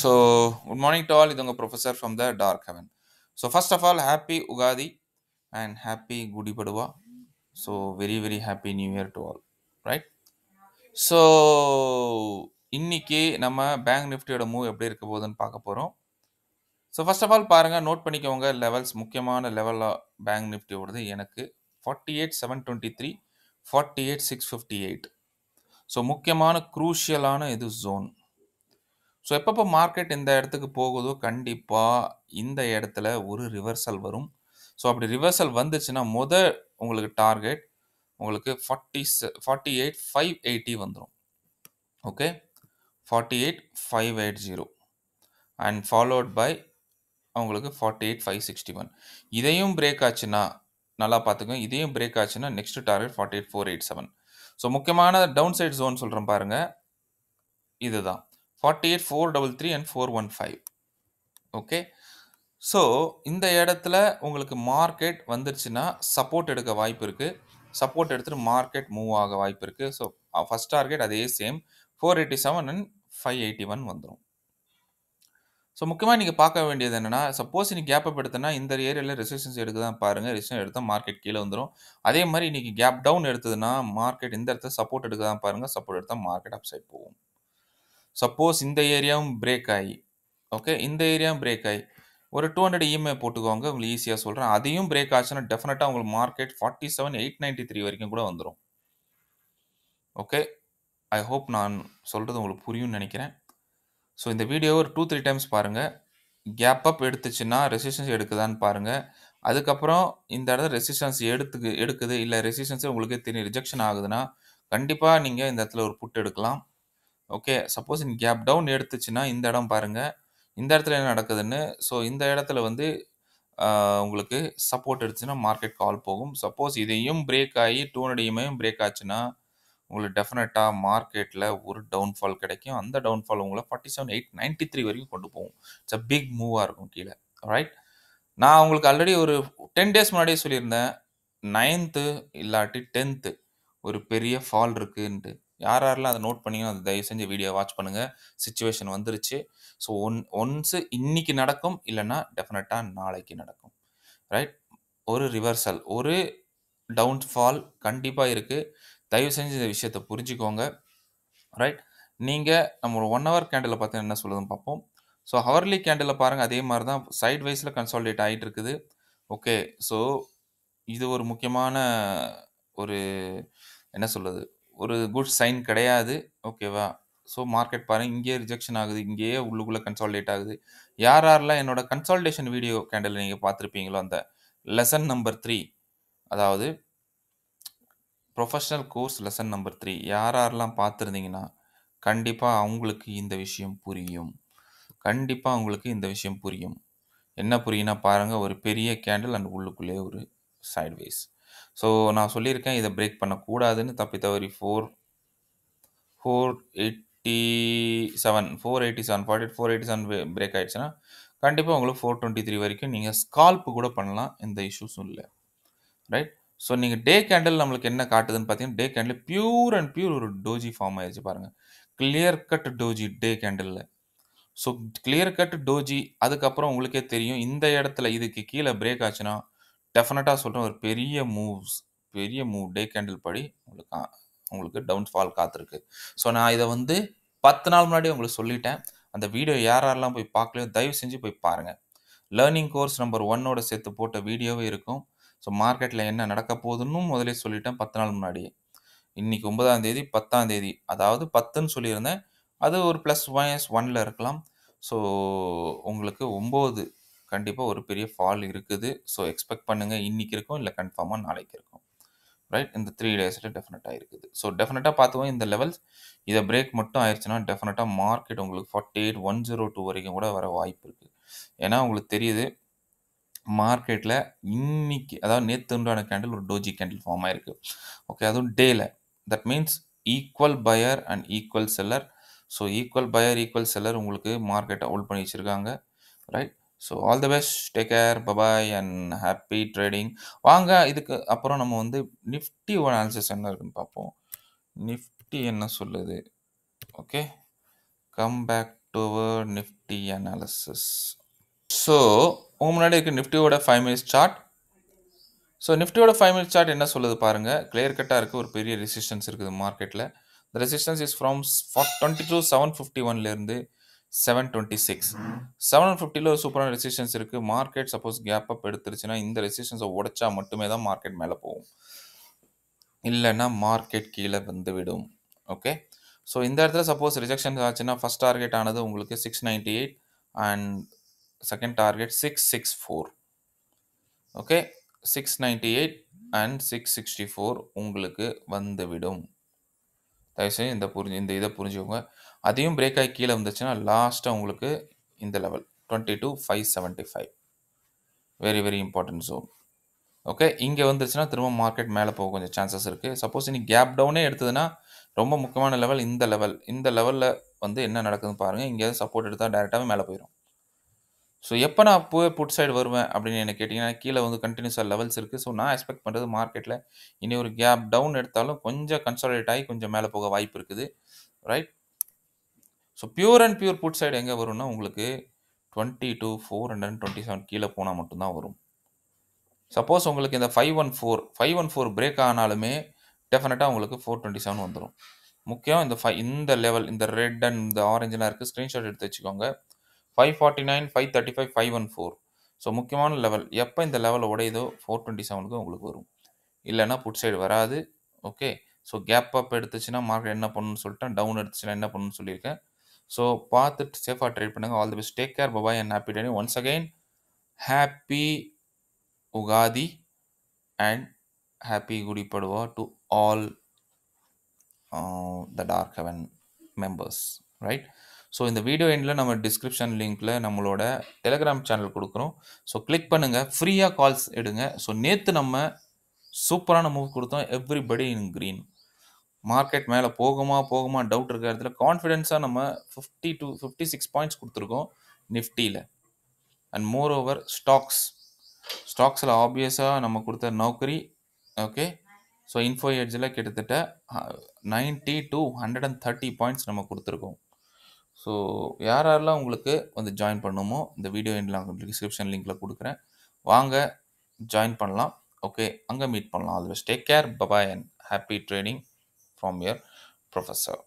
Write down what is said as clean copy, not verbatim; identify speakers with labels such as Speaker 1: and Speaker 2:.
Speaker 1: So, good morning to all. இது உங்க professor from the dark heaven. So, first of all, happy Ugadi and happy Gudi Padwa. So, very, very happy New Year to all. Right? So, இன்னைக்கு நம்ம bank நிஃப்டியோட move எப்படி இருக்க போகுதுன்னு பார்க்க போகிறோம். ஸோ ஃபர்ஸ்ட் ஆஃப் ஆல் பாருங்கள், note பண்ணிக்கோங்க லெவல்ஸ். முக்கியமான லெவலாக பேங்க் நிஃப்டியோடது எனக்கு 48,723, 48,658. ஸோ முக்கியமான குரூஷியலான இது ஜோன். ஸோ எப்பப்போ மார்க்கெட் இந்த இடத்துக்கு போகுதோ கண்டிப்பாக இந்த இடத்துல ஒரு ரிவர்சல் வரும். ஸோ அப்படி ரிவர்சல் வந்துச்சுன்னா உங்களுக்கு டார்கெட் உங்களுக்கு 48,580 வந்துடும். ஓகே, 48,580 அண்ட் ஃபாலோட் பை உங்களுக்கு 48,561. இதையும் பிரேக் ஆச்சுன்னா நல்லா பார்த்துக்கோங்க. இதையும் பிரேக் ஆச்சுன்னா நெக்ஸ்ட் டார்கெட் 48,487. ஸோ முக்கியமான டவுன் சைட் ஜோன் சொல்கிறேன் பாருங்க, இதுதான் 48,433 அண்ட் 415. ஓகே, ஸோ இந்த இடத்துல உங்களுக்கு மார்க்கெட் வந்துருச்சுன்னா சப்போர்ட் எடுக்க வாய்ப்பு இருக்குது. சப்போர்ட் எடுத்துகிட்டு மார்க்கெட் மூவ் ஆக வாய்ப்பு இருக்குது. ஸோ ஃபஸ்ட் டார்கெட் அதே சேம் 487 அண்ட் 581 வந்துடும். ஸோ முக்கியமாக நீங்கள் பார்க்க வேண்டியது என்னென்னா, சப்போஸ் இன்னைக்கு கேப் அப் எடுத்தனா இந்த ஏரியாவில் ரெசிஸ்டன்ஸ் எடுக்க தான் பாருங்கள். ரெசிஸ்டன்ஸ் எடுத்தால் மார்க்கெட் கீழே வந்துடும். அதே மாதிரி இன்னைக்கு கேப் டவுன் எடுத்ததுன்னா மார்க்கெட் இந்த இடத்துல சப்போர்ட் எடுக்க தான் பாருங்கள். சப்போர்ட் எடுத்தால் மார்க்கெட் அப்சைட் போகும். சப்போஸ் இந்த ஏரியாவும் பிரேக் ஆகி, ஓகே, இந்த ஏரியாவும் பிரேக் ஆகி ஒரு 200 இஎம்ஐ போட்டுக்கோங்க, உங்களுக்கு ஈஸியாக சொல்கிறேன். அதையும் பிரேக் ஆச்சுன்னா டெஃபினட்டாக உங்களுக்கு மார்க்கெட் 47,893 வரைக்கும் கூட வந்துடும். ஓகே, ஐ ஹோப் நான் சொல்கிறது உங்களுக்கு புரியும்னு நினைக்கிறேன். ஸோ இந்த வீடியோவை ஒரு 2-3 டைம்ஸ் பாருங்கள். கேப் அப் எடுத்துச்சுன்னா ரெசிஸ்டன்ஸ் எடுக்குதான்னு பாருங்கள். அதுக்கப்புறம் இந்த இடத்துல ரெசிஸ்டன்ஸ் எடுக்குது இல்லை ரெசிஸ்டன்ஸே உங்களுக்கு தெரியும் ரிஜெக்ஷன் ஆகுதுன்னா கண்டிப்பாக நீங்கள் இந்த இடத்துல ஒரு புட் எடுக்கலாம். ஓகே, சப்போஸ் இந்த கேப் டவுன் எடுத்துச்சுன்னா இந்த இடம் பாருங்கள், இந்த இடத்துல என்ன நடக்குதுன்னு. ஸோ இந்த இடத்துல வந்து உங்களுக்கு சப்போர்ட் எடுத்துச்சுன்னா மார்க்கெட் கால் போகும். சப்போஸ் இதையும் பிரேக் ஆகி 200 இஎம்ஐயும் பிரேக் ஆச்சுன்னா உங்களுக்கு டெஃபினட்டாக மார்க்கெட்டில் ஒரு டவுன்ஃபால் கிடைக்கும். அந்த டவுன்ஃபால் உங்களை 47,893 வரைக்கும் கொண்டு போகும். இட்ஸ் அ பிக் மூவாக இருக்கும் கீழே. ரைட், நான் உங்களுக்கு ஆல்ரெடி ஒரு 10 டேஸ் முன்னாடியே சொல்லியிருந்தேன் 9th இல்லாட்டி 10th ஒரு பெரிய ஃபால் இருக்குன்ட்டு. யாரெல்லாம் அதை நோட் பண்ணீங்களோ அதை தயவு செஞ்சு வீடியோ வாட்ச் பண்ணுங்கள். சிச்சுவேஷன் வந்துருச்சு. ஸோ ஒன்ஸு இன்னைக்கு நடக்கும், இல்லைன்னா டெஃபினட்டாக நாளைக்கு நடக்கும். ரைட், ஒரு ரிவர்சல், ஒரு டவுன்ஃபால் கண்டிப்பாக இருக்குது. தயவு செஞ்சு இந்த விஷயத்தை புரிஞ்சுக்கோங்க. ரைட், நீங்கள் நம்ம ஒரு 1 hour கேண்டில் பார்த்து என்ன சொல்லுதுன்னு பார்ப்போம். ஸோ ஹவர்லி கேண்டில் பாருங்கள், அதே மாதிரி தான் சைட் வைஸில் கன்சாலிடேட் ஆகிட்டு இருக்குது. ஓகே, ஸோ இது ஒரு முக்கியமான ஒரு என்ன சொல்லுது, ஒரு குட் சைன் கிடையாது. ஓகேவா? ஸோ மார்க்கெட் பாருங்கள், இங்கேயே ரிஜெக்ஷன் ஆகுது, இங்கேயே உள்ளுக்குள்ளே கன்சாலிடேட் ஆகுது. யாரெல்லாம் என்னோட கன்சால்டேஷன் வீடியோ கேண்டில் நீங்கள் பார்த்துருப்பீங்களோ, அந்த லெசன் நம்பர் 3, அதாவது ப்ரொஃபஷனல் கோர்ஸ் லெசன் நம்பர் 3 யாரெல்லாம் பார்த்துருந்தீங்கன்னா கண்டிப்பாக அவங்களுக்கு இந்த விஷயம் புரியும். கண்டிப்பாக உங்களுக்கு இந்த விஷயம் புரியும். என்ன புரியும்னா பாருங்கள், ஒரு பெரிய கேண்டில் அண்ட் உள்ளுக்குள்ளே ஒரு சைட்வேஸ். ஸோ நான் சொல்லியிருக்கேன் இதை பிரேக் பண்ணக்கூடாதுன்னு. தப்பி தவறி 487 பிரேக் ஆயிடுச்சுன்னா கண்டிப்பாக உங்களுக்கு 423 வரைக்கும் நீங்கள் ஸ்கால்ப்பு கூட பண்ணலாம். எந்த இஷ்யூஸும் இல்லை. ரைட், ஸோ நீங்கள் டே கேண்டில் நம்மளுக்கு என்ன காட்டுதுன்னு பார்த்தீங்கன்னா, day candle pure and pure ஒரு டோஜி ஃபார்ம் ஆயிடுச்சு பாருங்கள். கிளியர் கட் டோஜி டே கேண்டிலில். So clear cut doji. அதுக்கப்புறம் உங்களுக்கே தெரியும் இந்த இடத்துல இதுக்கு கீழே பிரேக் ஆச்சுன்னா டெஃபினட்டாக சொல்கிறேன் ஒரு பெரிய மூவ் டே கேண்டில் படி உங்களுக்கு டவுன்ஃபால் காத்திருக்கு. ஸோ நான் இதை வந்து 10 நாள் முன்னாடி உங்களுக்கு சொல்லிட்டேன். அந்த வீடியோ யாரெல்லாம் போய் பார்க்கலையோ தயவு செஞ்சு போய் பாருங்கள். லேர்னிங் கோர்ஸ் நம்பர் 1ஓட சேர்த்து போட்ட வீடியோவே இருக்கும். ஸோ மார்க்கெட்டில் என்ன நடக்க போகுதுன்னு முதலே சொல்லிட்டேன் 10 நாள் முன்னாடியே. இன்னைக்கு 9ஆம் தேதி, 10ஆம் தேதி, அதாவது 10ன்னு சொல்லியிருந்தேன். அது ஒரு +1ல இருக்கலாம். ஸோ உங்களுக்கு 9 கண்டிப்பாக ஒரு பெரிய ஃபால் இருக்குது. ஸோ எக்ஸ்பெக்ட் பண்ணுங்கள், இன்னைக்கு இருக்கும், இல்லை கன்ஃபார்மாக நாளைக்கு இருக்கும். ரைட், இந்த 3 டேஸில் டெஃபினட்டாக இருக்குது. ஸோ டெஃபினட்டாக பார்த்துவோம் இந்த லெவல்ஸ். இதை பிரேக் மட்டும் ஆயிடுச்சுன்னா டெஃபினட்டாக மார்க்கெட் உங்களுக்கு 48,102 வரைக்கும் கூட வர வாய்ப்பு இருக்குது. ஏன்னா உங்களுக்கு தெரியுது மார்க்கெட்டில் இன்னைக்கு, அதாவது நேற்று உண்டான கேண்டில் ஒரு டோஜி கேண்டில் ஃபார்ம் ஆயிருக்கு. ஓகே, அதுவும் டேல. That means equal buyer and equal seller. So equal buyer equal seller உங்களுக்கு மார்க்கெட்டை ஹோல்ட் பண்ணி வச்சுருக்காங்க. Right, so all the best, take care, bye bye and happy trading. வாங்க இதுக்கு அப்புறம் நம்ம வந்து நிஃப்டி அனாலிசிஸ் என்ன இருக்குன்னு பார்ப்போம். நிஃப்டி என்ன சொல்லுது? Okay, come back toward Nifty analysis. So உங்க முன்னாடி இருக்க நிஃப்டியோட 5 மினிட்ஸ் சார்ட். ஸோ நிஃப்டியோட 5 மினிட்ஸ் சார்ட் என்ன சொல்லுது பாருங்க. கிளியர் கட்டாக இருக்குது. ஒரு பெரிய ரெசிஸ்டன்ஸ் இருக்குது மார்க்கெட்டில். த ரெசிஸ்டன்ஸ் இஸ் ஃப்ரம் 22,751லேருந்து 726. 750ல் ஒரு சூப்பரான ரெசிஸ்டன்ஸ் இருக்குது. மார்க்கெட் சப்போஸ் கேப் அப் எடுத்துருச்சுன்னா இந்த ரெசிஸ்டன்ஸை உடைச்சா மட்டுமே தான் மார்க்கெட் மேலே போகும். இல்லைன்னா மார்க்கெட் கீழே வந்துவிடும். ஓகே. ஸோ இந்த இடத்துல சப்போஸ் ரிஜெக்ஷன் ஆச்சுன்னா ஃபர்ஸ்ட் டார்கெட் ஆனது உங்களுக்கு 698 and second target 664. Okay. 698 and 664 உங்களுக்கு வந்துவிடும். தயவுசெய்து இந்த இதை புரிஞ்சுக்கோங்க. அதையும் பிரேக் ஆகி கீழே வந்துச்சுன்னா லாஸ்ட்டாக உங்களுக்கு இந்த level 22,575 very very important zone. Okay. இங்கே வந்துச்சுன்னா திரும்ப மார்க்கெட் மேலே போக கொஞ்சம் சான்சஸ் இருக்குது. சப்போஸ் இன்னைக்கு கேப் டவுனே எடுத்ததுன்னா ரொம்ப முக்கியமான லெவல் இந்த லெவலில் வந்து என்ன நடக்குதுன்னு பாருங்கள். இங்கேயாவது சப்போர்ட் எடுத்தால் டேரெக்டாகவே மேலே போயிடும். ஸோ எப்போ நான் புட் சைடு வருவேன் அப்படின்னு என்ன கேட்டிங்கன்னா கீழே வந்து கண்டினியூஸாக லெவல்ஸ் இருக்குது. ஸோ நான் எக்ஸ்பெக்ட் பண்ணுறது மார்க்கெட்டில் இனி ஒரு கேப் டவுன் எடுத்தாலும் கொஞ்சம் கன்சாலிடேட் ஆகி கொஞ்சம் மேலே போக வாய்ப்பு இருக்குது. Right. So pure and pure put side எங்கே வரும்னா உங்களுக்கு 22,427 கீழே போனால் மட்டும்தான் வரும். சப்போஸ் உங்களுக்கு இந்த 514 பிரேக் ஆனாலுமே டெஃபினட்டாக உங்களுக்கு 427 வந்துடும். முக்கியம் இந்த லெவல் இந்த ரெட் அண்ட் இந்த ஆரஞ்செலாம் இருக்குது. ஸ்க்ரீன்ஷாட் எடுத்து வச்சுக்கோங்க. 549, 535, 514. ஸோ முக்கியமான லெவல் எப்போ இந்த லெவலில் உடையுதோ 427க்கு உங்களுக்கு வரும். இல்லைன்னா புட் சைடு வராது. ஓகே. ஸோ கேப் அப் எடுத்துச்சுன்னா மார்க்கெட் என்ன பண்ணணும்னு சொல்லிட்டேன். டவுன் எடுத்துச்சுன்னா என்ன பண்ணணும்னு சொல்லியிருக்கேன். ஸோ பார்த்துட்டு சேஃபாக ட்ரேட் பண்ணுங்கள். All the best. Take care. Bye bye and happy day. Once again happy Ugadi and happy Gudi Padwa to all the Dark Heaven members, right? So இந்த வீடியோ எண்டில் நம்ம டிஸ்கிரிப்ஷன் லிங்க்கில் நம்மளோட டெலிகிராம் சேனல் கொடுக்குறோம். ஸோ கிளிக் பண்ணுங்கள். ஃப்ரீயாக calls எடுங்க. So நேற்று நம்ம சூப்பரான மூவ் கொடுத்தோம். Everybody in green. மார்க்கெட் மேலே போகுமா டவுட் இருக்கிற இடத்துல கான்ஃபிடென்ஸாக நம்ம 50 to 56 பாயிண்ட்ஸ் கொடுத்துருக்கோம் நிஃப்டியில். அண்ட் மோர் ஓவர் ஸ்டாக்ஸில் ஆப்வியஸாக நம்ம கொடுத்த நௌக்கரி. ஓகே. ஸோ இன்ஃபோ எட்ஜில் கிட்டத்தட்ட 90 to 130 பாயிண்ட்ஸ் நம்ம கொடுத்துருக்கோம். ஸோ யாரெல்லாம் உங்களுக்கு வந்து ஜாயின் பண்ணணுமோ இந்த வீடியோ எண்டில் டிஸ்கிரிப்ஷன் லிங்க்கில் கொடுக்குறேன். வாங்க ஜாயின் பண்ணலாம். ஓகே. அங்கே மீட் பண்ணலாம். Always take care. Bye bye and happy trading from your professor.